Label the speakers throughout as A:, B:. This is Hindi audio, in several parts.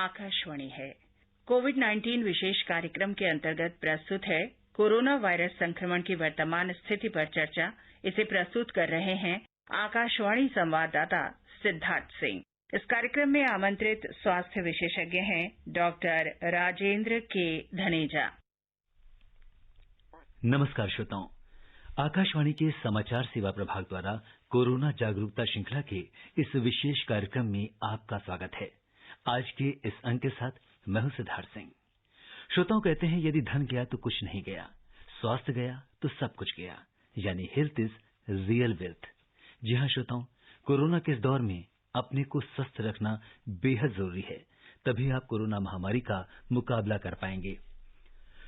A: आकाशवाणी है। कोविड-19 विशेष कार्यक्रम के अंतर्गत प्रस्तुत है कोरोना वायरस संक्रमण की वर्तमान स्थिति पर चर्चा। इसे प्रस्तुत कर रहे हैं आकाशवाणी संवाददाता सिद्धार्थ सिंह। इस कार्यक्रम में आमंत्रित स्वास्थ्य विशेषज्ञ हैं डॉक्टर राजेंद्र के धनेजा।
B: नमस्कार श्रोताओं, आकाशवाणी के समाचार सेवा प्रभाग द्वारा कोरोना जागरूकता श्रृंखला के इस विशेष कार्यक्रम में आपका स्वागत है। आज के इस अंक के साथ मैं हूं सिद्धार्थ सिंह। श्रोताओं कहते हैं यदि धन गया तो कुछ नहीं गया, स्वास्थ्य गया तो सब कुछ गया, यानी हेल्थ इज रियल वेल्थ। जी हाँ श्रोताओं, कोरोना के इस दौर में अपने को स्वस्थ रखना बेहद जरूरी है, तभी आप कोरोना महामारी का मुकाबला कर पाएंगे।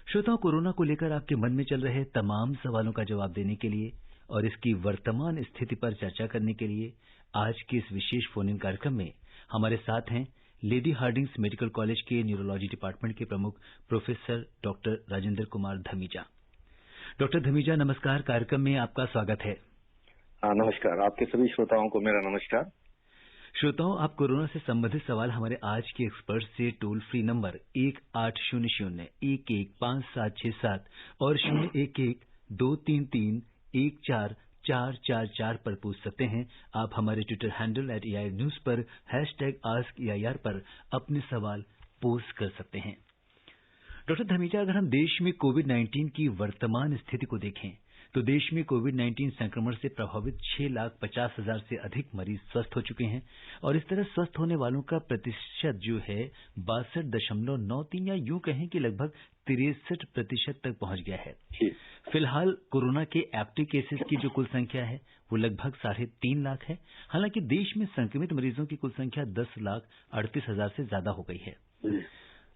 B: श्रोताओं, कोरोना को लेकर आपके मन में चल रहे तमाम सवालों का जवाब देने के लिए और इसकी वर्तमान स्थिति पर चर्चा करने के लिए आज के इस विशेष फोन इन कार्यक्रम में हमारे साथ हैं लेडी हार्डिंग्स मेडिकल कॉलेज के न्यूरोलॉजी डिपार्टमेंट के प्रमुख professor doctor Rajendra Kumar Dhamija. Doctor Dhamija, नमस्कार। कार्यक्रम में आपका स्वागत है।
C: नमस्कार। आपके सभी श्रोताओं को मेरा नमस्कार।
B: श्रोताओं, आप कोरोना से संबंधित सवाल हमारे आज के एक्सपर्ट से टोल फ्री नंबर 1800-115767 और 011-233-14444 पर पूछ सकते हैं। आप हमारे ट्विटर हैंडल @AIRnews पर #AskAIR पर अपने सवाल पोस्ट कर सकते हैं। डॉक्टर धमीजा, अगर हम देश में कोविड-19 की वर्तमान स्थिति को देखें तो देश में कोविड-19 संक्रमण से प्रभावित 6,50,000 से अधिक मरीज स्वस्थ हो चुके हैं और इस तरह स्वस्थ होने वालों का प्रतिशत जो है 62.93 या यूं कहें कि लगभग 63% तक पहुंच गया है। फिलहाल कोरोना के एक्टिव केसेस की जो कुल संख्या है वो लगभग 3.5 लाख है। हालांकि देश में संक्रमित मरीजों की कुल संख्या 10,38,000 से ज्यादा हो गई है।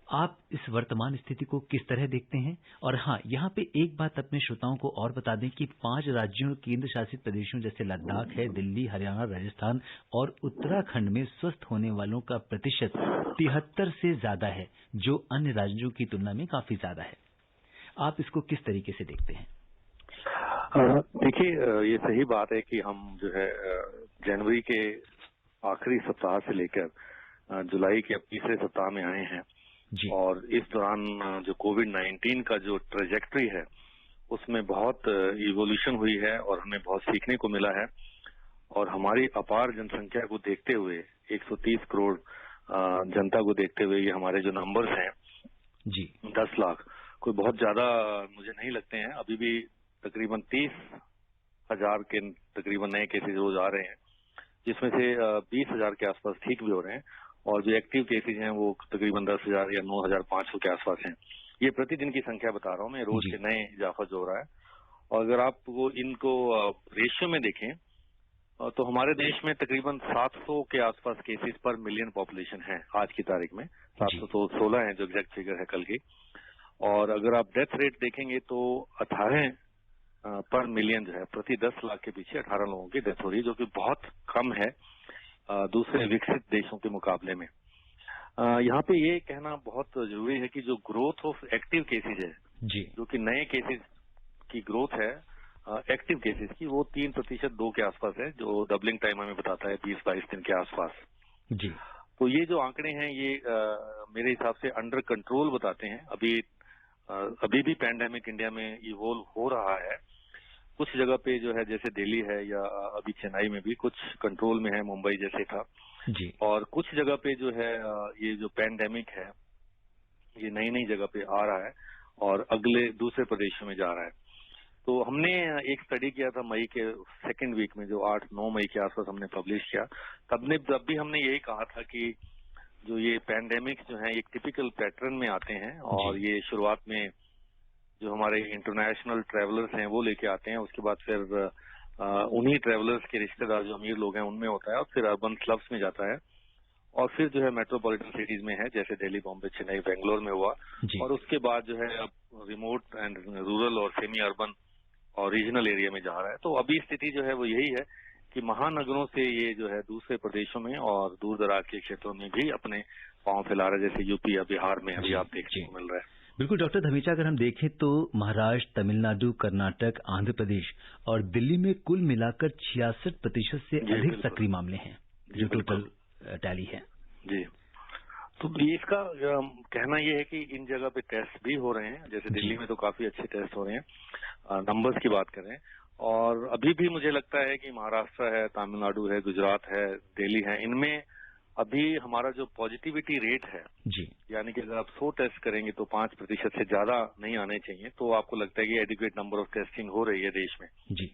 B: आप इस वर्तमान स्थिति को किस तरह देखते हैं? और हाँ, यहाँ पे एक बात अपने श्रोताओं को और बता दें कि 5 राज्यों और केंद्र शासित प्रदेशों जैसे लद्दाख है, दिल्ली, हरियाणा, राजस्थान और उत्तराखंड में स्वस्थ होने वालों का प्रतिशत 73 से ज्यादा है, जो अन्य राज्यों की तुलना में काफी ज्यादा है। आप इसको किस तरीके से देखते हैं?
C: देखिए, ये सही बात है कि हम जो है जनवरी के आखिरी सप्ताह से लेकर जुलाई के अब तीसरे सप्ताह में आए हैं और इस दौरान जो कोविड-19 का जो ट्रेजेक्ट्री है उसमें बहुत इवोल्यूशन हुई है और हमें बहुत सीखने को मिला है। और हमारी अपार जनसंख्या को देखते हुए 130 करोड़ जनता को देखते हुए ये हमारे जो नंबर्स हैं जी 10 लाख कोई बहुत ज्यादा मुझे नहीं लगते हैं। अभी भी तकरीबन 30,000 के तकरीबन नए केसेज रोज आ रहे हैं, जिसमें से 20,000 के आसपास ठीक भी हो रहे हैं और जो एक्टिव केसेज हैं वो तकरीबन 10,000 या 9,500 के आसपास हैं। ये प्रतिदिन की संख्या बता रहा हूँ मैं, रोज के नए इजाफा जो हो रहा है। और अगर आप वो इनको रेशियो में देखें तो हमारे देश में तकरीबन 700 के आसपास केसेस पर मिलियन पॉपुलेशन है आज की तारीख में। 716 है जो एग्जैक्ट फिगर है कल की। और अगर आप डेथ रेट देखेंगे तो 18 पर मिलियन जो है, प्रति 10 लाख के पीछे 18 लोगों की डेथ हो रही है, जो कि बहुत कम है दूसरे विकसित देशों के मुकाबले में। यहाँ पे ये कहना बहुत जरूरी है कि जो ग्रोथ ऑफ एक्टिव केसेज है जी, जो कि नए केसेज की ग्रोथ है एक्टिव केसेज की, वो 3% 2 के आसपास है, जो डबलिंग टाइम हमें बताता है 20-22 दिन के आसपास जी। तो ये जो आंकड़े हैं ये मेरे हिसाब से अंडर कंट्रोल बताते हैं। अभी भी पैंडेमिक इंडिया में इवॉल्व हो रहा है। कुछ जगह पे जो है जैसे दिल्ली है या अभी चेन्नई में भी कुछ कंट्रोल में है, मुंबई जैसे था जी। और कुछ जगह पे जो है ये जो पैंडेमिक है ये नई नई जगह पे आ रहा है और अगले दूसरे प्रदेशों में जा रहा है। तो हमने एक स्टडी किया था मई के सेकेंड वीक में, जो 8-9 मई के आसपास हमने पब्लिश किया। तब भी हमने यही कहा था कि जो ये पैंडेमिक जो है एक टिपिकल पैटर्न में आते हैं और ये शुरुआत में जो हमारे इंटरनेशनल ट्रैवलर्स हैं वो लेके आते हैं, उसके बाद फिर उन्हीं ट्रैवलर्स के रिश्तेदार जो अमीर लोग हैं उनमें होता है और फिर अर्बन क्लब्स में जाता है और फिर जो है मेट्रोपॉलिटन सिटीज में है, जैसे दिल्ली, बॉम्बे, चेन्नई, बेंगलोर में हुआ और उसके बाद जो है अब रिमोट एंड रूरल और सेमी अर्बन और रीजनल एरिया में जा रहा है। तो अभी स्थिति जो है वो यही है कि महानगरों से ये जो है दूसरे प्रदेशों में और दूर दराज के क्षेत्रों में भी अपने पांव फैला रहा है, जैसे यूपी या बिहार में अभी आप देखने को मिल रहा है।
B: बिल्कुल डॉक्टर धमीजा, अगर हम देखें तो महाराष्ट्र, तमिलनाडु, कर्नाटक, आंध्र प्रदेश और दिल्ली में कुल मिलाकर 66% से अधिक सक्रिय मामले हैं, जो टोटल टैली है
C: जी। तो ये इसका कहना ये है कि इन जगह पे टेस्ट भी हो रहे हैं, जैसे दिल्ली में तो काफी अच्छे टेस्ट हो रहे हैं, नंबर्स की बात करें। और अभी भी मुझे लगता है कि महाराष्ट्र है, तमिलनाडु है, गुजरात है, दिल्ली है, इनमें अभी हमारा जो पॉजिटिविटी रेट है
B: जी,
C: यानी कि अगर आप 100 टेस्ट करेंगे तो 5% से ज्यादा नहीं आने चाहिए, तो आपको लगता है कि एडिक्वेट नंबर ऑफ टेस्टिंग हो रही है देश में
B: जी।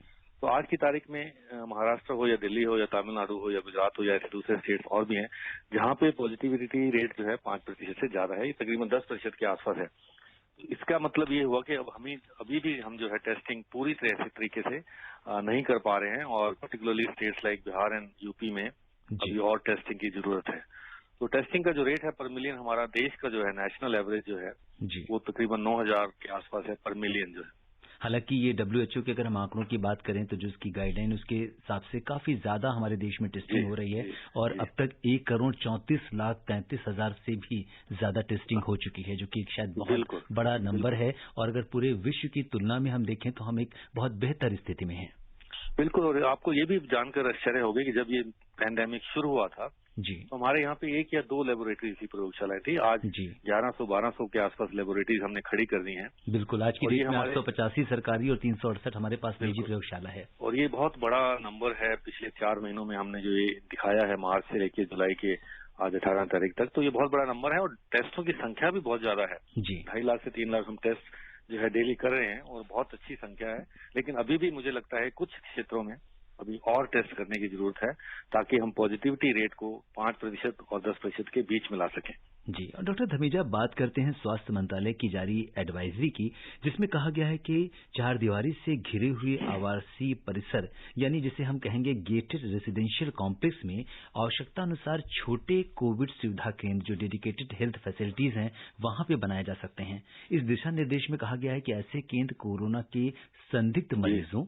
C: तो आज की तारीख में महाराष्ट्र हो या दिल्ली हो या तमिलनाडु हो या गुजरात हो या ऐसे दूसरे स्टेट्स और भी हैं जहां पे पॉजिटिविटी रेट जो है 5% से ज्यादा है, ये तकरीबन 10% के आसपास है। इसका मतलब ये हुआ कि अब अभी भी हम जो है टेस्टिंग पूरी तरीके से नहीं कर पा रहे हैं, और particularly states like Bihar and UP में अभी और टेस्टिंग की जरूरत है। तो टेस्टिंग का जो रेट है पर मिलियन, हमारा देश का जो है नेशनल एवरेज जो है वो तकरीबन 9,000 के आसपास है पर मिलियन जो है।
B: हालांकि ये WHO के अगर हम आंकड़ों की बात करें तो जो उसकी गाइडलाइन उसके हिसाब से काफी ज्यादा हमारे देश में टेस्टिंग हो रही है, और अब तक 1,34,33,000 से भी ज्यादा टेस्टिंग हो चुकी है, जो कि शायद बहुत बड़ा नंबर है। और अगर पूरे विश्व की तुलना में हम देखें तो हम एक बहुत बेहतर स्थिति में हैं।
C: बिल्कुल, और आपको ये भी जानकर आश्चर्य होगा कि जब ये पैंडेमिक शुरू हुआ था
B: जी,
C: तो हमारे यहाँ पे 1 या 2 लेबोरेटरीज की प्रयोगशालाएं थी। आज 1100-1200 के आसपास लेबोरेटरीज हमने खड़ी कर दी हैं।
B: बिल्कुल, आज की डेट में 885 सरकारी और 368 हमारे पास निजी प्रयोगशाला है,
C: और ये बहुत बड़ा नंबर है। पिछले 4 महीनों में हमने जो ये दिखाया है, मार्च से लेकर जुलाई के आज 18 तारीख तक, तो ये बहुत बड़ा नंबर है और टेस्टों की संख्या भी बहुत ज्यादा है जी। 2.5 लाख से 3 लाख हम टेस्ट जो है डेली कर रहे हैं और बहुत अच्छी संख्या है। लेकिन अभी भी मुझे लगता है कुछ क्षेत्रों में अभी और टेस्ट करने की जरूरत है ताकि हम पॉजिटिविटी रेट को 5% और 10% के बीच में ला सकें।
B: जी, और डॉक्टर धमीजा, बात करते हैं स्वास्थ्य मंत्रालय की जारी एडवाइजरी की, जिसमें कहा गया है कि 4 दीवारी से घिरे हुए आवासीय परिसर, यानी जिसे हम कहेंगे गेटेड रेसिडेंशियल कॉम्प्लेक्स में आवश्यकता अनुसार छोटे कोविड सुविधा केंद्र, जो डेडिकेटेड हेल्थ फैसिलिटीज हैं, वहां पे बनाए जा सकते हैं। इस दिशा निर्देश में कहा गया है कि ऐसे केंद्र कोरोना के संदिग्ध मरीजों,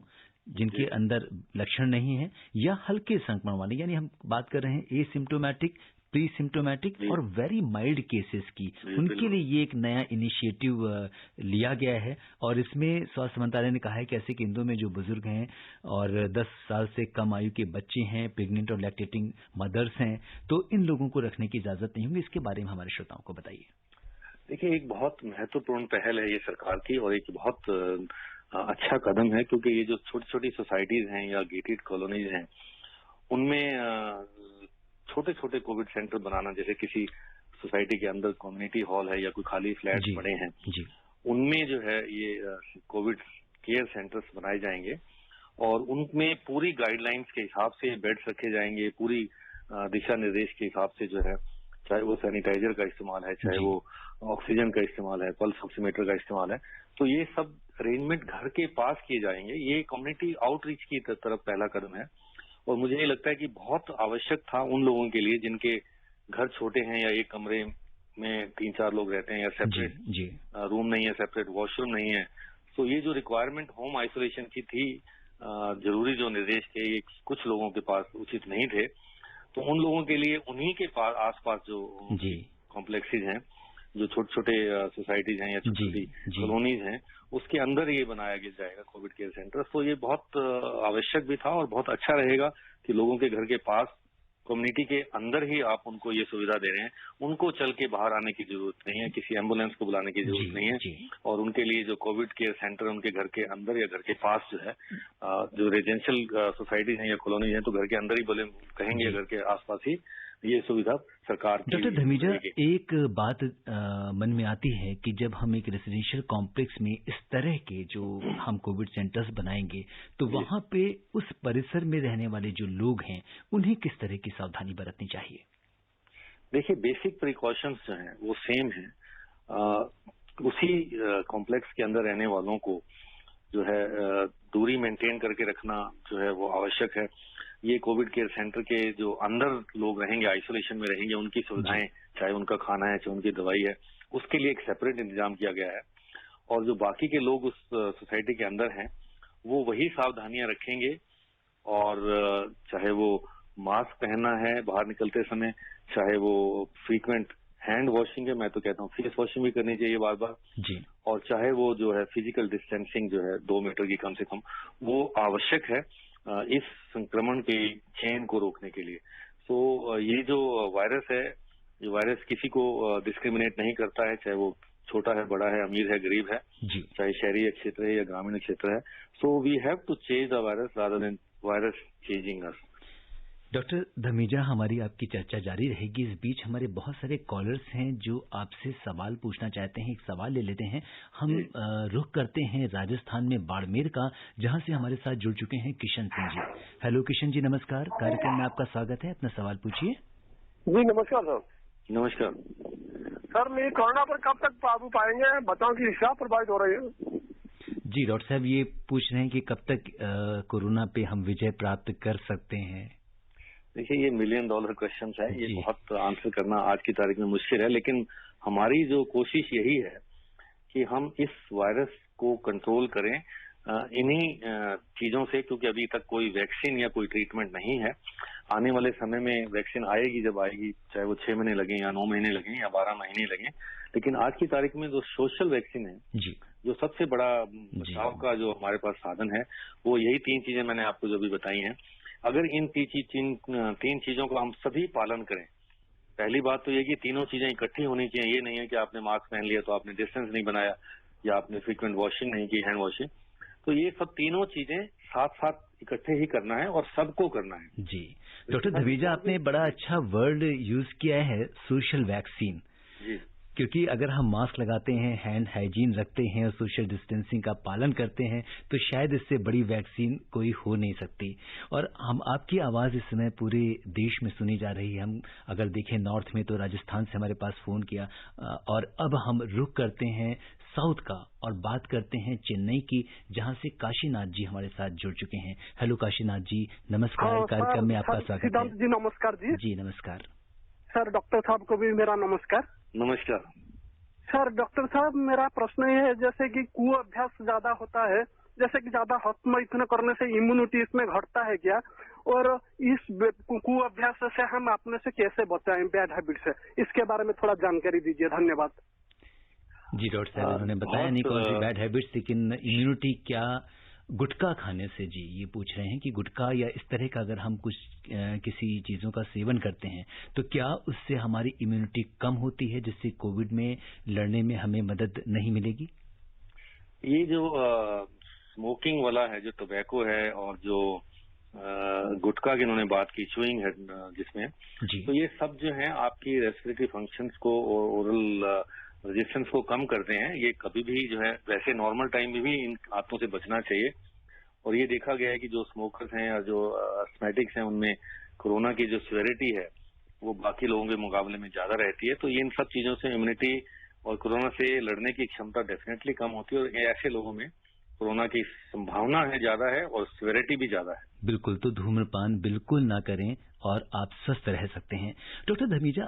B: जिनके अंदर लक्षण नहीं है, या हल्के संक्रमण वाले, यानी हम बात कर रहे हैं एसिम्टोमेटिक, प्री सिम्टोमेटिक और वेरी माइल्ड केसेस की, उनके लिए ये एक नया इनिशिएटिव लिया गया है। और इसमें स्वास्थ्य मंत्रालय ने कहा है कि ऐसे केंद्रों में जो बुजुर्ग हैं और 10 साल से कम आयु के बच्चे हैं, प्रेग्नेंट और लैक्टेटिंग मदर्स हैं, तो इन लोगों को रखने की इजाजत नहीं होगी। इसके बारे में हमारे श्रोताओं को बताइए।
C: देखिए, एक बहुत महत्वपूर्ण पहल है ये सरकार की और एक बहुत अच्छा कदम है, क्योंकि ये जो छोटी छोटी सोसाइटीज हैं या गेटेड कॉलोनीज हैं, उनमें छोटे छोटे कोविड सेंटर बनाना, जैसे किसी सोसाइटी के अंदर कम्युनिटी हॉल है या कोई खाली फ्लैट पड़े हैं, उनमें जो है ये कोविड केयर सेंटर्स बनाए जाएंगे और उनमें पूरी गाइडलाइंस के हिसाब से बेड्स रखे जाएंगे, पूरी दिशा निर्देश के हिसाब से जो है, चाहे वो सैनिटाइजर का इस्तेमाल है, चाहे वो ऑक्सीजन का इस्तेमाल है, पल्स ऑक्सीमीटर का इस्तेमाल है, तो ये सब अरेंजमेंट घर के पास किए जाएंगे। ये कम्युनिटी आउटरीच की तरफ पहला कदम है और मुझे ये लगता है कि बहुत आवश्यक था उन लोगों के लिए जिनके घर छोटे हैं या एक कमरे में 3-4 लोग रहते हैं या सेपरेट रूम नहीं है, सेपरेट वॉशरूम नहीं है। तो ये जो रिक्वायरमेंट होम आइसोलेशन की थी, जरूरी जो निर्देश थे, ये कुछ लोगों के पास उचित नहीं थे, तो उन लोगों के लिए उन्हीं के पास आसपास जो कॉम्प्लेक्सेज हैं, जो छोटे छोटे सोसाइटीज हैं या छोटी छोटी कॉलोनीज हैं, उसके अंदर ये बनाया जाएगा कोविड केयर सेंटर। तो ये बहुत आवश्यक भी था और बहुत अच्छा रहेगा कि लोगों के घर के पास कम्युनिटी के अंदर ही आप उनको ये सुविधा दे रहे हैं। उनको चल के बाहर आने की जरूरत नहीं है, किसी एम्बुलेंस को बुलाने की जरूरत नहीं है, और उनके लिए जो कोविड केयर सेंटर उनके घर के अंदर या घर के पास जो है, जो रेजिडेंशियल सोसाइटीज हैं या कॉलोनी है, तो घर के अंदर ही बोले कहेंगे, घर के आसपास ही ये सुविधा सरकार की।
B: डॉक्टर धमीजा, एक बात मन में आती है कि जब हम एक रेसिडेंशियल कॉम्प्लेक्स में इस तरह के जो हम कोविड सेंटर्स बनाएंगे, तो वहां पे उस परिसर में रहने वाले जो लोग हैं, उन्हें किस तरह की सावधानी बरतनी चाहिए?
C: देखिए, बेसिक प्रिकॉशंस जो हैं वो सेम है। उसी कॉम्प्लेक्स के अंदर रहने वालों को जो है दूरी मेंटेन करके रखना जो है वो आवश्यक है। ये कोविड केयर सेंटर के जो अंदर लोग रहेंगे, आइसोलेशन में रहेंगे, उनकी सुविधाएं, चाहे उनका खाना है, चाहे उनकी दवाई है, उसके लिए एक सेपरेट इंतजाम किया गया है। और जो बाकी के लोग उस सोसाइटी के अंदर हैं, वो वही सावधानियां रखेंगे, और चाहे वो मास्क पहनना है बाहर निकलते समय, चाहे वो फ्रीक्वेंट हैंड वॉशिंग है, मैं तो कहता हूँ फेस वॉशिंग भी करनी चाहिए बार बार, और चाहे वो जो है फिजिकल डिस्टेंसिंग जो है 2 मीटर की कम से कम, वो आवश्यक है इस संक्रमण के चेन को रोकने के लिए। तो ये जो वायरस है, ये वायरस किसी को डिस्क्रिमिनेट नहीं करता है, चाहे वो छोटा है, बड़ा है, अमीर है, गरीब है, चाहे शहरी क्षेत्र है या ग्रामीण क्षेत्र है. So we have to change the virus rather than virus changing us.
B: Doctor Dhamija, हमारी आपकी चर्चा जारी रहेगी. इस बीच हमारे बहुत सारे कॉलर्स हैं जो आपसे सवाल पूछना चाहते हैं. एक सवाल ले लेते हैं. हम रुख करते हैं राजस्थान में बाड़मेर का, जहां से हमारे साथ जुड़ चुके हैं किशन सिंह जी. हेलो किशन जी, नमस्कार. कार्यक्रम में आपका स्वागत है. अपना सवाल पूछिए.
D: जी नमस्कार सर.
C: नमस्कार
D: सर, मेरी कोरोना पर कब तक काबू पाएंगे, बताओ कि हिसाब प्रभावित हो रही है.
B: जी डॉक्टर साहब, ये पूछ रहे हैं कि कब तक कोरोना पे हम विजय प्राप्त कर सकते हैं.
C: देखिए, ये $1 मिलियन क्वेश्चन है. ये बहुत आंसर करना आज की तारीख में मुश्किल है, लेकिन हमारी जो कोशिश यही है कि हम इस वायरस को कंट्रोल करें इन्हीं चीजों से, क्योंकि अभी तक कोई वैक्सीन या कोई ट्रीटमेंट नहीं है. आने वाले समय में वैक्सीन आएगी, जब आएगी, चाहे वो 6 महीने लगे या 9 महीने लगे या 12 महीने लगे. लेकिन आज की तारीख में जो सोशल वैक्सीन है
B: जी,
C: जो सबसे बड़ा बचाव का जो हमारे पास साधन है, वो यही 3 चीजें मैंने आपको जो भी बताई हैं. अगर इन 3 चीजों का हम सभी पालन करें, पहली बात तो ये कि तीनों चीजें इकट्ठी होनी चाहिए. ये नहीं है कि आपने मास्क पहन लिया तो आपने डिस्टेंस नहीं बनाया या आपने फ्रीक्वेंट वॉशिंग नहीं की, हैंड वॉशिंग. तो ये सब तीनों चीजें साथ साथ इकट्ठे ही करना है और सबको करना है.
B: जी डॉक्टर धमीजा, आपने बड़ा अच्छा वर्ड यूज किया है, सोशल वैक्सीन.
C: जी,
B: क्योंकि अगर हम मास्क लगाते हैं, हैंड हाइजीन रखते हैं और सोशल डिस्टेंसिंग का पालन करते हैं, तो शायद इससे बड़ी वैक्सीन कोई हो नहीं सकती. और हम आपकी आवाज इस समय पूरे देश में सुनी जा रही है. हम अगर देखें नॉर्थ में तो राजस्थान से हमारे पास फोन किया, और अब हम रुख करते हैं साउथ का और बात करते हैं चेन्नई की, जहां से काशीनाथ जी हमारे साथ जुड़ चुके हैं. हेलो काशीनाथ जी, नमस्कार. कार्यक्रम में आपका स्वागत है.
D: सिद्धांत जी नमस्कार.
B: जी नमस्कार.
D: सर, डॉक्टर साहब को भी मेरा नमस्कार.
C: नमस्कार.
D: सर, डॉक्टर साहब, मेरा प्रश्न ये है, जैसे कि कुअभ्यास ज्यादा होता है, जैसे कि ज्यादा हस्तमैथुन करने से इम्यूनिटी इसमें घटता है क्या, और इस कुअभ्यास से हम अपने से कैसे बचाएं, बैड हैबिट से, इसके बारे में थोड़ा जानकारी दीजिए. धन्यवाद.
B: जी डॉक्टर साहब, उन्होंने बताया नहीं कौन सी बैड हैबिट्स, लेकिन इम्यूनिटी क्या गुटखा खाने से, जी ये पूछ रहे हैं कि गुटखा या इस तरह का अगर हम कुछ किसी चीजों का सेवन करते हैं तो क्या उससे हमारी इम्यूनिटी कम होती है, जिससे कोविड में लड़ने में हमें मदद नहीं मिलेगी.
C: ये जो स्मोकिंग वाला है, जो टोबैको है, और जो गुटखा की इन्होंने बात की, च्यूइंग है जिसमें, तो ये सब जो है आपकी रेस्पिरेटरी फंक्शंस को, ओरल रेजिस्टेंस को कम करते हैं. ये कभी भी जो है, वैसे नॉर्मल टाइम में भी इन आदतों से बचना चाहिए. और ये देखा गया है कि जो स्मोकर्स हैं और जो एस्थमेटिक्स हैं, उनमें कोरोना की जो सिवियरिटी है वो बाकी लोगों के मुकाबले में ज्यादा रहती है. तो ये इन सब चीजों से इम्यूनिटी और कोरोना से लड़ने की क्षमता डेफिनेटली कम होती है, और ऐसे लोगों में कोरोना की संभावना है ज्यादा है और सिवियरिटी भी ज्यादा है.
B: बिल्कुल, तो धूम्रपान बिल्कुल ना करें और आप स्वस्थ रह सकते हैं. डॉक्टर धमीजा,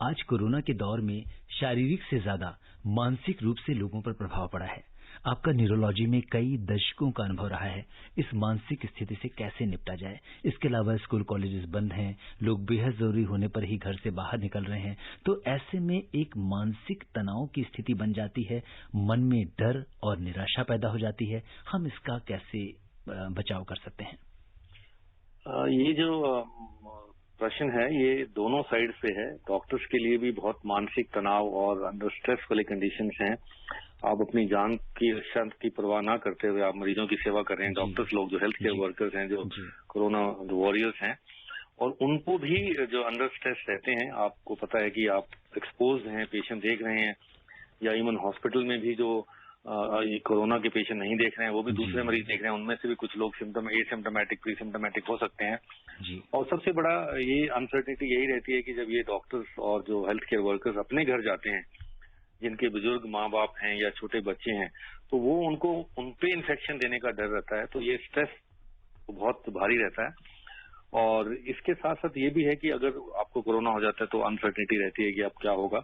B: आज कोरोना के दौर में शारीरिक से ज्यादा मानसिक रूप से लोगों पर प्रभाव पड़ा है. आपका न्यूरोलॉजी में कई दशकों का अनुभव रहा है. इस मानसिक स्थिति से कैसे निपटा जाए? इसके अलावा स्कूल कॉलेजेस बंद हैं, लोग बेहद जरूरी होने पर ही घर से बाहर निकल रहे हैं. तो ऐसे में एक मानसिक तनाव की स्थिति बन जाती है, मन में डर और निराशा पैदा हो जाती है. हम इसका कैसे बचाव कर सकते हैं?
C: ये जो प्रश्न है, ये दोनों साइड से है. डॉक्टर्स के लिए भी बहुत मानसिक तनाव और अंडर स्ट्रेस वाले कंडीशंस हैं. आप अपनी जान की रक्षा की परवाह ना करते हुए आप मरीजों की सेवा कर रहे हैं. डॉक्टर्स लोग, जो हेल्थ केयर वर्कर्स हैं, जो कोरोना वॉरियर्स हैं, और उनको भी जो अंडर स्ट्रेस रहते हैं. आपको पता है कि आप एक्सपोज हैं, पेशेंट देख रहे हैं, या इवन हॉस्पिटल में भी जो कोरोना के पेशेंट नहीं देख रहे हैं, वो भी दूसरे मरीज देख रहे हैं. उनमें से भी कुछ लोग एसिम्प्टोमेटिक, प्री-सिम्प्टोमेटिक हो सकते हैं. और सबसे बड़ा ये अनसर्टेनिटी यही रहती है कि जब ये डॉक्टर्स और जो हेल्थ केयर वर्कर्स अपने घर जाते हैं, जिनके बुजुर्ग माँ बाप हैं या छोटे बच्चे हैं, तो वो उन पे इन्फेक्शन देने का डर रहता है. तो ये स्ट्रेस बहुत भारी रहता है. और इसके साथ साथ ये भी है कि अगर आपको कोरोना हो जाता है तो अनसर्टेनिटी रहती है कि अब क्या होगा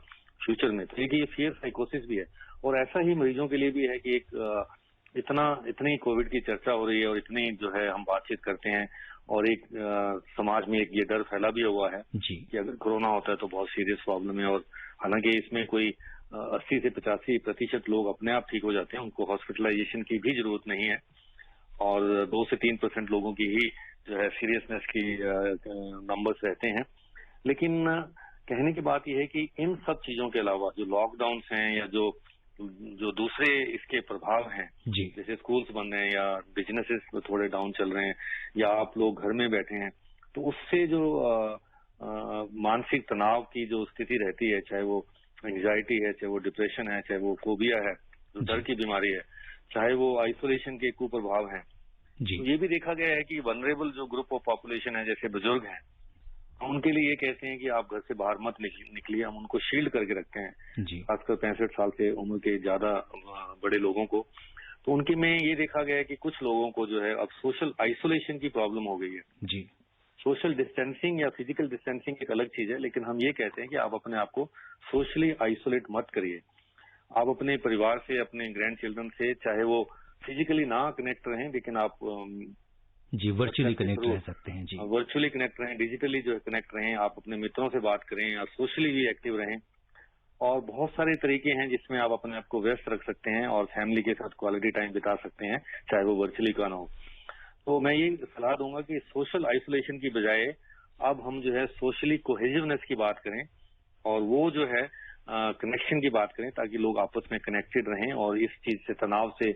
C: फ्यूचर में. तो ये फियर साइकोसिस भी है. और ऐसा ही मरीजों के लिए भी है कि एक इतनी कोविड की चर्चा हो रही है और इतनी जो है हम बातचीत करते हैं, और एक समाज में एक ये डर फैला भी हुआ है कि अगर कोरोना होता है तो बहुत सीरियस प्रॉब्लम है. और हालांकि इसमें कोई 80 से 85% लोग अपने आप ठीक हो जाते हैं, उनको हॉस्पिटलाइजेशन की भी जरूरत नहीं है. और 2 से 3% लोगों की ही जो है सीरियसनेस की नंबर्स रहते हैं. लेकिन कहने की बात यह है कि इन सब चीजों के अलावा जो लॉकडाउन हैं या जो दूसरे इसके प्रभाव हैं, जैसे स्कूल्स बंद हैं या बिजनेसेस थोड़े डाउन चल रहे हैं या आप लोग घर में बैठे हैं, तो उससे जो मानसिक तनाव की जो स्थिति रहती है, चाहे वो एंग्जाइटी है, चाहे वो डिप्रेशन है, चाहे वो फोबिया है, जो डर की बीमारी है, चाहे वो आइसोलेशन के कुप्रभाव हैं, तो ये भी देखा गया है कि वनरेबल जो ग्रुप ऑफ पॉपुलेशन है, जैसे बुजुर्ग हैं, उनके लिए ये कहते हैं कि आप घर से बाहर मत निकलिए, हम उनको शील्ड करके रखते हैं, खासकर 65 साल से उम्र के ज्यादा बड़े लोगों को। तो उनके में ये देखा गया है कि कुछ लोगों को जो है अब सोशल आइसोलेशन की प्रॉब्लम हो गई है। सोशल डिस्टेंसिंग या फिजिकल डिस्टेंसिंग एक अलग चीज है, लेकिन हम ये कहते हैं कि आप अपने आप को सोशली आइसोलेट मत करिए। आप अपने परिवार से, अपने ग्रैंड चिल्ड्रन से, चाहे वो फिजिकली ना कनेक्ट रहें, लेकिन आप
B: वर्चुअली कनेक्ट रह सकते हैं।
C: वर्चुअली कनेक्ट रहें, डिजिटली जो है कनेक्ट रहें, आप अपने मित्रों से बात करें और सोशली भी एक्टिव रहें। और बहुत सारे तरीके हैं जिसमें आप अपने आप को व्यस्त रख सकते हैं और फैमिली के साथ क्वालिटी टाइम बिता सकते हैं, चाहे वो वर्चुअली का ना हो। तो मैं ये सलाह दूंगा कि सोशल आइसोलेशन की बजाय अब हम जो है सोशली कोहेसिवनेस की बात करें और वो जो है कनेक्शन की बात करें, ताकि लोग आपस में कनेक्टेड रहें और इस चीज से, तनाव से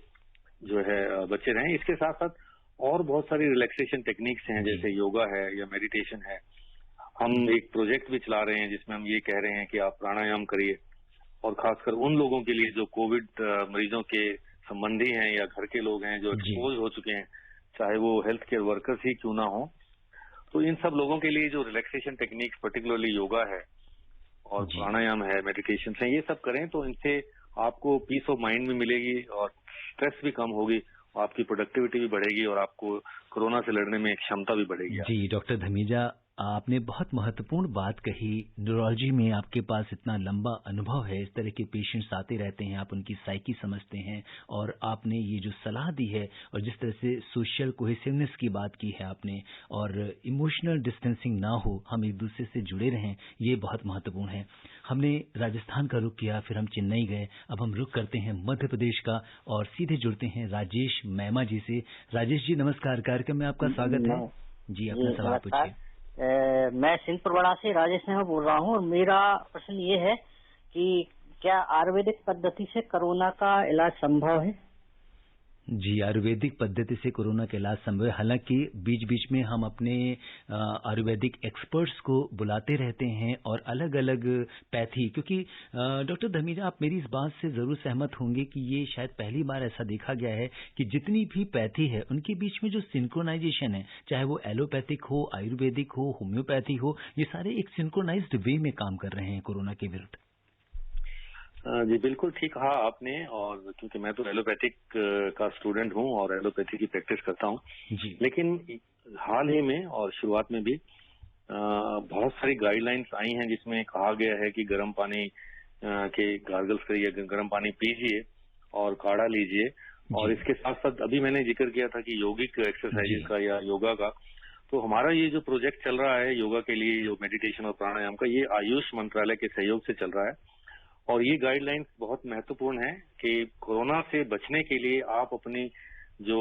C: जो है बचे रहें। इसके साथ साथ और बहुत सारी रिलैक्सेशन टेक्निक्स हैं, जैसे योगा है या मेडिटेशन है। हम एक प्रोजेक्ट भी चला रहे हैं जिसमें हम ये कह रहे हैं कि आप प्राणायाम करिए, और खासकर उन लोगों के लिए जो कोविड मरीजों के संबंधी हैं या घर के लोग हैं जो एक्सपोज हो चुके हैं, चाहे वो हेल्थ केयर वर्कर्स ही क्यों ना हो, तो इन सब लोगों के लिए जो रिलैक्सेशन टेक्निक्स, पर्टिकुलरली योगा है और प्राणायाम है, मेडिटेशन है, ये सब करें तो इनसे आपको पीस ऑफ माइंड भी मिलेगी और स्ट्रेस भी कम होगी, आपकी प्रोडक्टिविटी भी बढ़ेगी और आपको कोरोना से लड़ने में क्षमता भी बढ़ेगी।
B: जी डॉक्टर धमीजा, आपने बहुत महत्वपूर्ण बात कही। न्यूरोलॉजी में आपके पास इतना लंबा अनुभव है, इस तरह के पेशेंट्स आते रहते हैं, आप उनकी साइकी समझते हैं, और आपने ये जो सलाह दी है और जिस तरह से सोशल कोहेसिवनेस की बात की है आपने, और इमोशनल डिस्टेंसिंग ना हो, हम एक दूसरे से जुड़े रहें, ये बहुत महत्वपूर्ण है। हमने राजस्थान का रुख किया, फिर हम चेन्नई गए, अब हम रुख करते हैं मध्य प्रदेश का और सीधे जुड़ते हैं राजेश मैमा जी से। राजेश जी नमस्कार, कार्यक्रम में आपका स्वागत है जी, अपना सवाल पूछिए।
E: मैं सिंध परवाड़ा से राजेश मैमा बोल रहा हूँ और मेरा प्रश्न ये है कि क्या आयुर्वेदिक पद्धति से कोरोना का इलाज संभव है?
B: जी, आयुर्वेदिक पद्धति से कोरोना का इलाज संभव है। हालांकि बीच बीच में हम अपने आयुर्वेदिक एक्सपर्ट्स को बुलाते रहते हैं और अलग अलग पैथी, क्योंकि डॉक्टर धमीजा आप मेरी इस बात से जरूर सहमत होंगे कि ये शायद पहली बार ऐसा देखा गया है कि जितनी भी पैथी है उनके बीच में जो सिंक्रोनाइजेशन है, चाहे वो एलोपैथिक हो, आयुर्वेदिक हो, होम्योपैथी हो, ये सारे एक सिंक्रोनाइज्ड वे में काम कर रहे हैं कोरोना के विरुद्ध।
C: जी बिल्कुल ठीक कहा आपने, और क्योंकि मैं तो एलोपैथिक का स्टूडेंट हूं और एलोपैथी की प्रैक्टिस करता हूं, लेकिन हाल ही में और शुरुआत में भी बहुत सारी गाइडलाइंस आई हैं जिसमें कहा गया है कि गर्म पानी के गार्गल्स करिए, गर्म पानी पीजिए और काढ़ा लीजिए, और इसके साथ साथ अभी मैंने जिक्र किया था कि योगिक एक्सरसाइजेज का या योगा का, तो हमारा ये जो प्रोजेक्ट चल रहा है योगा के लिए, जो मेडिटेशन और प्राणायाम का, ये आयुष मंत्रालय के सहयोग से चल रहा है। और ये गाइडलाइंस बहुत महत्वपूर्ण है कि कोरोना से बचने के लिए आप अपनी जो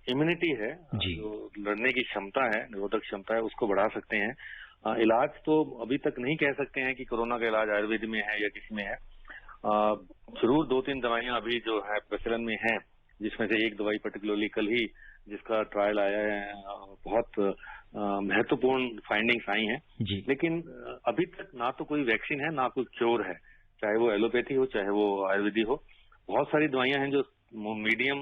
C: इम्यूनिटी है, जो लड़ने की क्षमता है, निरोधक क्षमता है, उसको बढ़ा सकते हैं। इलाज तो अभी तक नहीं कह सकते हैं कि कोरोना का इलाज आयुर्वेद में है या किसी में है। जरूर 2-3 दवाइयां अभी जो है प्रचलन में हैं, जिसमें से एक दवाई पर्टिकुलरली कल ही जिसका ट्रायल आया है, बहुत महत्वपूर्ण फाइंडिंग्स आई हैं, लेकिन अभी तक ना तो कोई वैक्सीन है ना कोई क्योर है, चाहे वो एलोपैथी हो चाहे वो आयुर्वेदिक हो। बहुत सारी दवाइयां हैं जो मीडियम,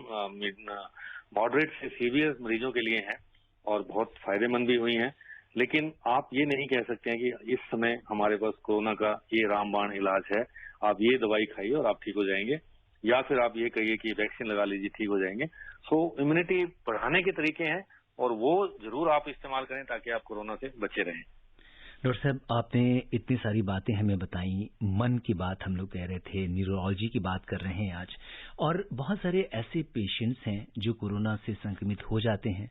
C: मॉडरेट से सीवियर मरीजों के लिए हैं और बहुत फायदेमंद भी हुई हैं, लेकिन आप ये नहीं कह सकते हैं कि इस समय हमारे पास कोरोना का ये रामबाण इलाज है, आप ये दवाई खाइए और आप ठीक हो जाएंगे, या फिर आप ये कहिए कि वैक्सीन लगा लीजिए ठीक हो जाएंगे। सो इम्यूनिटी बढ़ाने के तरीके हैं और वो जरूर आप इस्तेमाल करें ताकि आप कोरोना से बचे रहें।
B: डॉक्टर साहब, आपने इतनी सारी बातें हमें बताई, मन की बात हम लोग कह रहे थे, न्यूरोलॉजी की बात कर रहे हैं आज, और बहुत सारे ऐसे पेशेंट्स हैं जो कोरोना से संक्रमित हो जाते हैं,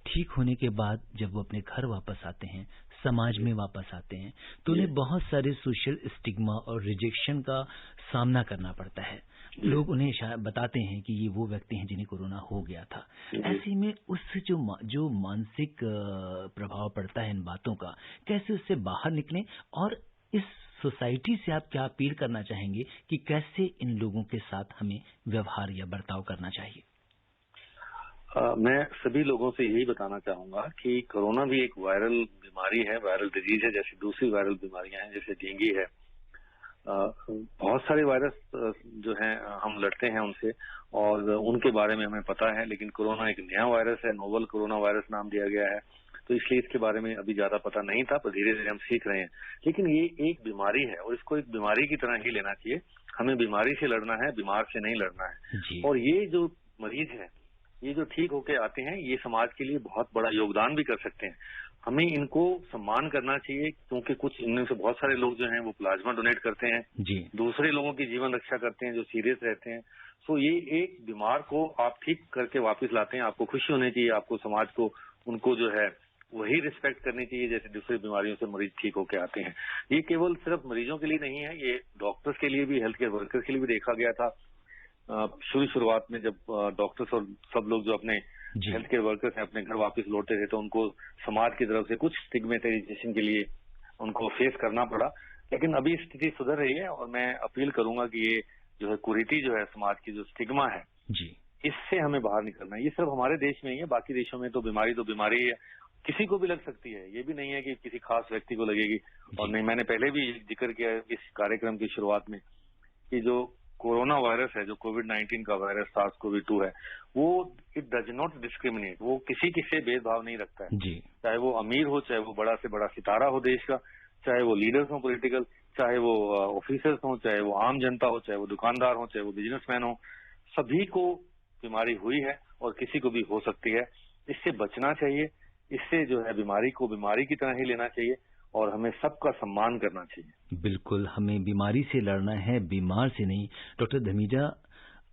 B: ठीक होने के बाद जब वो अपने घर वापस आते हैं, समाज में वापस आते हैं, तो उन्हें बहुत सारे सोशल स्टिग्मा और रिजेक्शन का सामना करना पड़ता है। लोग उन्हें बताते हैं कि ये वो व्यक्ति हैं जिन्हें कोरोना हो गया था। ऐसे में उससे जो मानसिक प्रभाव पड़ता है इन बातों का, कैसे उससे बाहर निकलें, और इस सोसाइटी से आप क्या अपील करना चाहेंगे कि कैसे इन लोगों के साथ हमें व्यवहार या बर्ताव करना चाहिए?
C: मैं सभी लोगों से यही बताना चाहूंगा कि कोरोना भी एक वायरल बीमारी है, वायरल डिजीज है, जैसे दूसरी वायरल बीमारियां हैं, जैसे डेंगू है। बहुत सारे वायरस जो हैं हम लड़ते हैं उनसे, और उनके बारे में हमें पता है, लेकिन कोरोना एक नया वायरस है, नोवल कोरोना वायरस नाम दिया गया है, तो इसलिए इसके बारे में अभी ज्यादा पता नहीं था, पर धीरे धीरे हम सीख रहे हैं। लेकिन ये एक बीमारी है और इसको एक बीमारी की तरह ही लेना चाहिए। हमें बीमारी से लड़ना है, बीमार से नहीं लड़ना है। और ये जो मरीज है, ये जो ठीक होके आते हैं, ये समाज के लिए बहुत बड़ा योगदान भी कर सकते हैं। हमें इनको सम्मान करना चाहिए, क्योंकि कुछ इनमें से बहुत सारे लोग जो हैं वो प्लाज्मा डोनेट करते हैं, दूसरे लोगों की जीवन रक्षा करते हैं जो सीरियस रहते हैं। सो ये एक बीमार को आप ठीक करके वापस लाते हैं, आपको खुशी होनी चाहिए, आपको समाज को उनको जो है वही रिस्पेक्ट करनी चाहिए जैसे दूसरी बीमारियों से मरीज ठीक होके आते हैं। ये केवल सिर्फ मरीजों के लिए नहीं है, ये डॉक्टर्स के लिए भी, हेल्थ केयर वर्कर्स के लिए भी देखा गया था। शुरुआत में जब डॉक्टर्स और सब लोग जो अपने हेल्थ केयर वर्कर्स हैं अपने घर वापस लौटते थे, तो उनको समाज की तरफ से कुछ स्टिग्मेटाइजेशन के लिए उनको फेस करना पड़ा। लेकिन अभी स्थिति सुधर रही है और मैं अपील करूंगा कि ये जो है कुरीति जो है समाज की, जो स्टिग्मा है, इससे हमें बाहर निकलना है। ये सिर्फ हमारे देश में ही है, बाकी देशों में तो बीमारी है, किसी को भी लग सकती है। ये भी नहीं है कि किसी खास व्यक्ति को लगेगी। और नहीं, मैंने पहले भी जिक्र किया इस कार्यक्रम की शुरुआत में कि जो कोरोना वायरस है, जो कोविड-19 का वायरस SARS-CoV-2 है, वो इट डज नॉट डिस्क्रिमिनेट, वो किसी से भेदभाव नहीं रखता है। चाहे वो अमीर हो, चाहे वो बड़ा से बड़ा सितारा हो देश का, चाहे वो लीडर्स हो पॉलिटिकल, चाहे वो ऑफिसर्स हो, चाहे वो आम जनता हो, चाहे वो दुकानदार हो, चाहे वो बिजनेसमैन हो, सभी को बीमारी हुई है और किसी को भी हो सकती है। इससे बचना चाहिए, इससे जो है बीमारी को बीमारी की तरह ही लेना चाहिए और हमें सबका सम्मान करना चाहिए।
B: बिल्कुल, हमें बीमारी से लड़ना है, बीमार से नहीं। डॉक्टर धमीजा,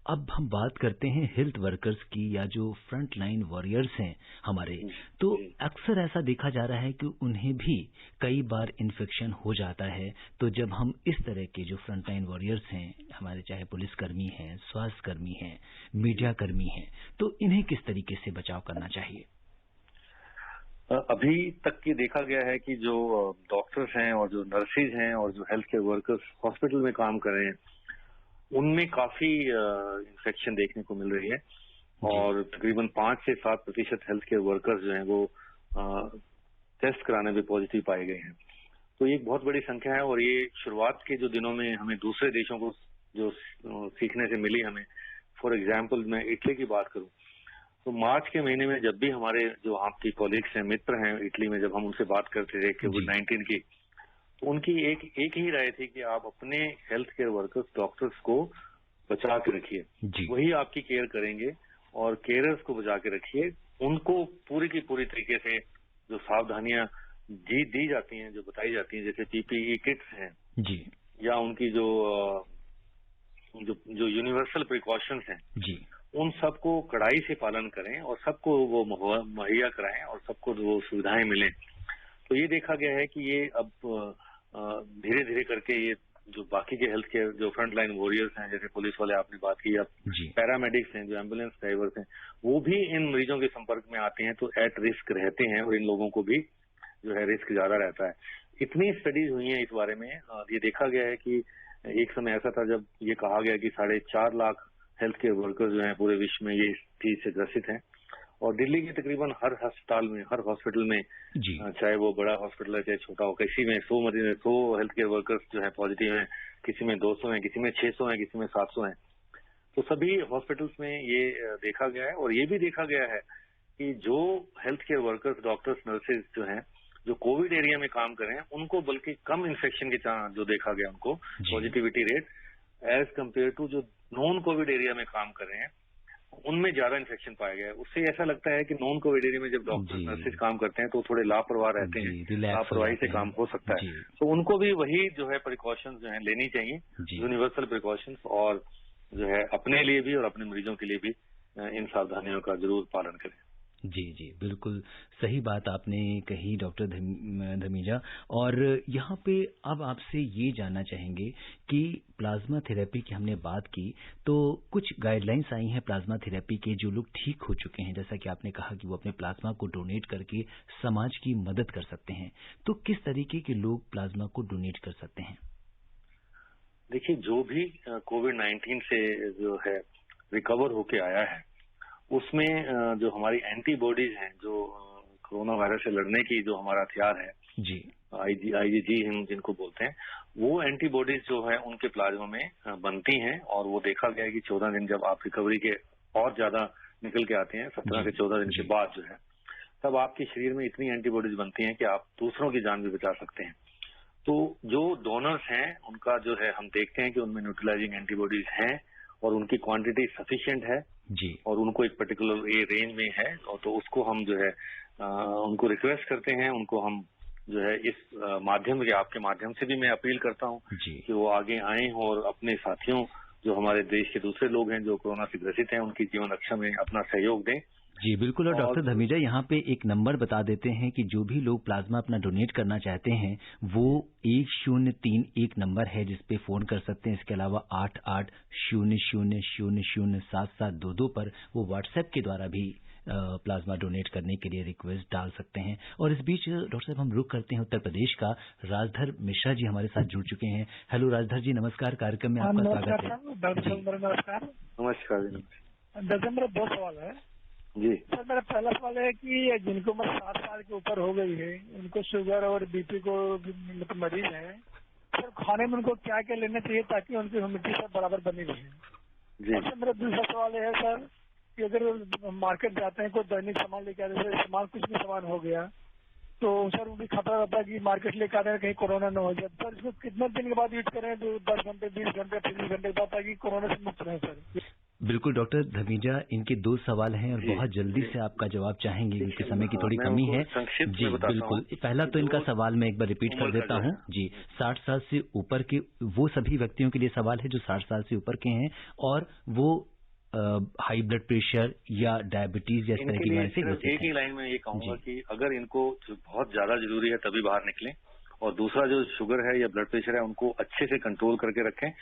B: अब हम बात करते हैं हेल्थ वर्कर्स की, या जो फ्रंट लाइन वॉरियर्स हैं हमारे, तो अक्सर ऐसा देखा जा रहा है कि उन्हें भी कई बार इन्फेक्शन हो जाता है। तो जब हम इस तरह के जो फ्रंट लाइन वॉरियर्स हैं हमारे, चाहे पुलिसकर्मी हैं, स्वास्थ्य कर्मी हैं, मीडिया कर्मी हैं, तो इन्हें किस तरीके से बचाव करना चाहिए?
C: अभी तक ये देखा गया है कि जो डॉक्टर्स हैं और जो नर्सेज हैं और जो हेल्थ केयर वर्कर्स हॉस्पिटल में काम कर रहे हैं, उनमें काफी इन्फेक्शन देखने को मिल रही है और तकरीबन 5 से 7% हेल्थ केयर वर्कर्स जो हैं वो टेस्ट कराने में पॉजिटिव पाए गए हैं। तो ये एक बहुत बड़ी संख्या है और ये शुरुआत के जो दिनों में हमें दूसरे देशों को जो सीखने से मिली हमें, फॉर एग्जाम्पल मैं इटली की बात करूं, तो मार्च के महीने में जब भी हमारे जो आपकी कॉलीग्स हैं, मित्र हैं इटली में, जब हम उनसे बात करते थे कोविड-19 की, तो उनकी एक ही राय थी कि आप अपने हेल्थ केयर वर्कर्स, डॉक्टर्स को बचा के रखिए, वही आपकी केयर करेंगे और केयरर्स को बचा के रखिए। उनको पूरी की पूरी तरीके से जो सावधानियां दी जाती हैं, जो बताई जाती हैं, जैसे PPE किट्स हैं या उनकी जो यूनिवर्सल प्रिकॉशंस हैं, उन सबको कड़ाई से पालन करें और सबको वो मुहैया कराएं और सबको वो सुविधाएं मिलें। तो ये देखा गया है कि ये अब धीरे धीरे करके ये जो बाकी के हेल्थ केयर जो फ्रंट लाइन वॉरियर्स हैं, जैसे पुलिस वाले आपने बात की, अब पैरामेडिक्स हैं, जो एम्बुलेंस ड्राइवर्स हैं, वो भी इन मरीजों के संपर्क में आते हैं तो एट रिस्क रहते हैं और इन लोगों को भी जो है रिस्क ज्यादा रहता है। इतनी स्टडीज हुई हैं इस बारे में, ये देखा गया है कि एक समय ऐसा था जब ये कहा गया कि 4.5 लाख हेल्थ केयर वर्कर्स जो हैं पूरे विश्व में ये चीज से ग्रसित हैं और दिल्ली के तकरीबन हर अस्पताल में, हर हॉस्पिटल में, चाहे वो बड़ा हॉस्पिटल है चाहे छोटा हो, किसी में 100 हेल्थ केयर वर्कर्स जो है पॉजिटिव हैं, किसी में 200 हैं, किसी में 600 हैं, किसी में 700 हैं। तो सभी हॉस्पिटल्स में ये देखा गया है और ये भी देखा गया है कि जो health care workers, doctors, nurses जो हैं, जो कोविड एरिया में काम कर रहे हैं, उनको बल्कि कम इन्फेक्शन के जो देखा गया उनको positivity rate as compared to जो नॉन कोविड एरिया में काम कर रहे हैं, उनमें ज्यादा इन्फेक्शन पाया गया है। उससे ऐसा लगता है कि नॉन कोविड एरिया में जब डॉक्टर नर्सेज काम करते हैं तो थोड़े लापरवाह रहते हैं, लापरवाही से काम हो सकता है। तो उनको भी वही जो है प्रिकॉशंस जो है लेनी चाहिए, यूनिवर्सल प्रिकॉशंस, और जो है अपने लिए भी और अपने मरीजों के लिए भी इन सावधानियों का जरूर पालन करें।
B: जी जी, बिल्कुल सही बात आपने कही डॉक्टर धमीजा। और यहाँ पे अब आपसे ये जानना चाहेंगे कि प्लाज्मा थेरेपी की हमने बात की, तो कुछ गाइडलाइंस आई हैं प्लाज्मा थेरेपी के, जो लोग ठीक हो चुके हैं, जैसा कि आपने कहा कि वो अपने प्लाज्मा को डोनेट करके समाज की मदद कर सकते हैं, तो किस तरीके के लोग प्लाज्मा को डोनेट कर सकते हैं?
C: देखिए, जो भी कोविड-19 से जो है रिकवर होके आया है, उसमें जो हमारी एंटीबॉडीज हैं, जो कोरोना वायरस से लड़ने की जो हमारा हथियार है
B: जी,
C: आईजीजी हम जिनको बोलते हैं, वो एंटीबॉडीज जो है उनके प्लाज्मा में बनती हैं। और वो देखा गया है कि 14 दिन जब आप रिकवरी के और ज्यादा निकल के आते हैं, 17 से 14 दिन के बाद जो है, तब आपके शरीर में इतनी एंटीबॉडीज बनती हैं कि आप दूसरों की जान भी बचा सकते हैं। तो जो डोनर्स हैं उनका जो है हम देखते हैं कि उनमें न्यूट्रलाइजिंग एंटीबॉडीज हैं और उनकी क्वांटिटी सफिशिएंट है
B: जी,
C: और उनको एक पर्टिकुलर रेंज में है, और तो उसको हम जो है उनको रिक्वेस्ट करते हैं, उनको हम जो है इस माध्यम के आपके माध्यम से भी मैं अपील करता हूं कि वो आगे आएं और अपने साथियों, जो हमारे देश के दूसरे लोग हैं जो कोरोना से ग्रसित हैं, उनकी जीवन रक्षा में अपना सहयोग दें।
B: जी बिल्कुल। और डॉक्टर धमीजा, यहाँ पे एक नंबर बता देते हैं कि जो भी लोग प्लाज्मा अपना डोनेट करना चाहते हैं वो 1031 नंबर है जिस पे फोन कर सकते हैं। इसके अलावा 8800007722 पर वो व्हाट्सएप के द्वारा भी प्लाज्मा डोनेट करने के लिए रिक्वेस्ट डाल सकते हैं। और इस बीच डॉक्टर साहब हम रुक करते हैं उत्तर प्रदेश का। राजधर मिश्रा जी हमारे साथ जुड़ चुके हैं। हेलो राजधर जी, नमस्कार। कार्यक्रम में आपका स्वागत है।
D: नमस्कार।
C: नमस्कार जी।
D: मेरा 2 सवाल है
C: जी
D: सर। मेरा पहला सवाल है कि जिनको उम्र 60 साल के ऊपर हो गई है, उनको शुगर और बीपी को मतलब मरीज है, सर खाने में उनको क्या क्या लेना चाहिए ताकि उनकी इम्यूनिटी सब बराबर बनी रहे जी। और सर मेरा दूसरा सवाल है सर कि अगर मार्केट जाते हैं, कोई दैनिक सामान लेके आते हैं, सामान कुछ भी सामान हो गया तो सर उनकी खतरा रहता है कि मार्केट लेके आते हैं कहीं कोरोना न हो जाए। सर इसको कितने दिन के बाद यूज करें, तो 10 घंटे 20 घंटे 30 घंटे के बाद, ताकि कोरोना से मुक्त रहे सर।
B: बिल्कुल डॉक्टर धमीजा, इनके 2 सवाल हैं और बहुत जल्दी से आपका जवाब चाहेंगे क्योंकि समय की थोड़ी कमी है जी। बिल्कुल, पहला तो इनका सवाल मैं एक बार रिपीट कर देता हूं जी। 60 साल से ऊपर के वो सभी व्यक्तियों के लिए सवाल है जो 60 साल से ऊपर के हैं और वो हाई ब्लड प्रेशर या डायबिटीज या इस तरह की बीमारी से ग्रसित हैं।
C: एक ही लाइन में ये कहूंगा कि अगर इनको बहुत ज्यादा जरूरी है तभी बाहर निकलें, और दूसरा जो शुगर है या ब्लड प्रेशर है उनको अच्छे से कंट्रोल करके रखें,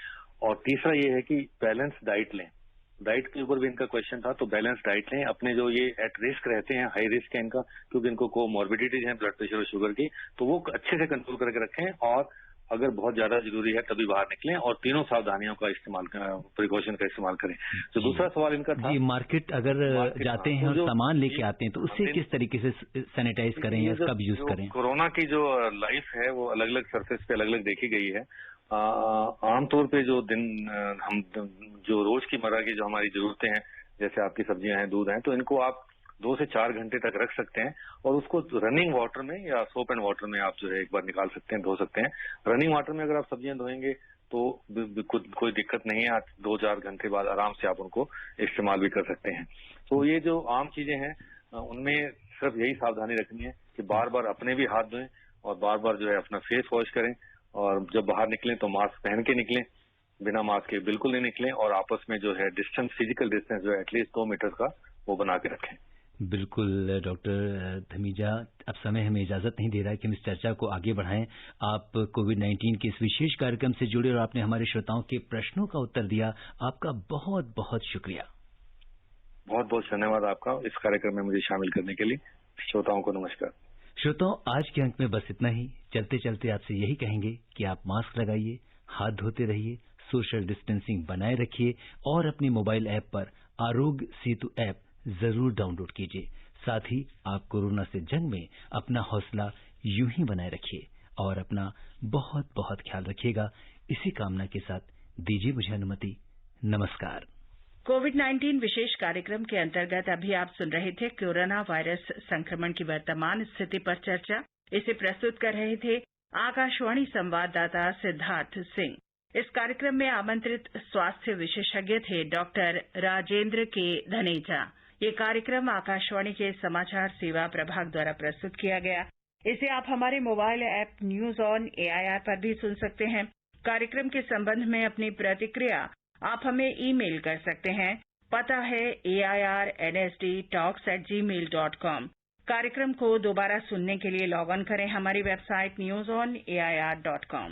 C: और तीसरा ये है कि बैलेंस डाइट लें। डाइट के ऊपर भी इनका क्वेश्चन था, तो बैलेंस डाइट लें। अपने जो ये एट रिस्क रहते हैं, हाई रिस्क है इनका, क्योंकि इनको कोमॉर्बिडिटीज हैं ब्लड प्रेशर और शुगर की, तो वो अच्छे से कंट्रोल करके रखें, और अगर बहुत ज्यादा जरूरी है तभी बाहर निकलें, और तीनों सावधानियों का इस्तेमाल, प्रिकॉशन का इस्तेमाल करें। तो दूसरा सवाल इनका था
B: जी, मार्केट अगर जाते हैं और सामान लेके आते हैं तो उससे किस तरीके से सैनिटाइज करें या कब यूज करें?
C: कोरोना की जो लाइफ है वो अलग अलग सरफेस पे अलग अलग देखी गई है। आमतौर पे जो दिन हम जो रोज की मर्रा की जो हमारी जरूरतें हैं, जैसे आपकी सब्जियां हैं, दूध हैं, तो इनको आप 2 से 4 घंटे तक रख सकते हैं, और उसको रनिंग वाटर में या सोप एंड वाटर में आप जो है एक बार निकाल सकते हैं, धो सकते हैं। रनिंग वाटर में अगर आप सब्जियां धोएंगे तो कोई दिक्कत नहीं है, आप 2-4 घंटे बाद आराम से आप उनको इस्तेमाल भी कर सकते हैं। तो ये जो आम चीजें हैं उनमें सिर्फ यही सावधानी रखनी है कि बार बार अपने भी हाथ धोएं और बार बार जो है अपना फेस वॉश करें, और जब बाहर निकलें तो मास्क पहन के निकलें, बिना मास्क के बिल्कुल नहीं निकलें, और आपस में जो है डिस्टेंस, फिजिकल डिस्टेंस जो है एटलीस्ट 2 मीटर का वो बना के रखें।
B: बिल्कुल डॉक्टर धमीजा, अब समय हमें इजाजत नहीं दे रहा है कि हम इस चर्चा को आगे बढ़ाएं। आप कोविड-19 के इस विशेष कार्यक्रम से जुड़े और आपने हमारे श्रोताओं के प्रश्नों का उत्तर दिया, आपका बहुत बहुत शुक्रिया।
C: बहुत बहुत धन्यवाद आपका इस कार्यक्रम में मुझे शामिल करने के लिए। श्रोताओं को नमस्कार।
B: श्रोताओं, आज के अंक में बस इतना ही। चलते चलते आपसे यही कहेंगे कि आप मास्क लगाइए, हाथ धोते रहिए, सोशल डिस्टेंसिंग बनाए रखिए और अपने मोबाइल ऐप पर आरोग्य सेतु ऐप जरूर डाउनलोड कीजिए। साथ ही आप कोरोना से जंग में अपना हौसला यूं ही बनाए रखिए और अपना बहुत बहुत ख्याल रखिएगा। इसी कामना के साथ दीजिए मुझे अनुमति। नमस्कार।
A: कोविड-19 विशेष कार्यक्रम के अंतर्गत अभी आप सुन रहे थे कोरोना वायरस संक्रमण की वर्तमान स्थिति पर चर्चा। इसे प्रस्तुत कर रहे थे आकाशवाणी संवाददाता सिद्धार्थ सिंह। इस कार्यक्रम में आमंत्रित स्वास्थ्य विशेषज्ञ थे डॉक्टर राजेंद्र के धनेजा। ये कार्यक्रम आकाशवाणी के समाचार सेवा प्रभाग द्वारा प्रस्तुत किया गया। इसे आप हमारे mobile app news on AIR पर भी सुन सकते हैं। कार्यक्रम के संबंध में अपनी प्रतिक्रिया आप हमें ईमेल कर सकते हैं पता है AIRNSDtalks@gmail.com। कार्यक्रम को दोबारा सुनने के लिए लॉग ऑन करें हमारी वेबसाइट newsonair.com।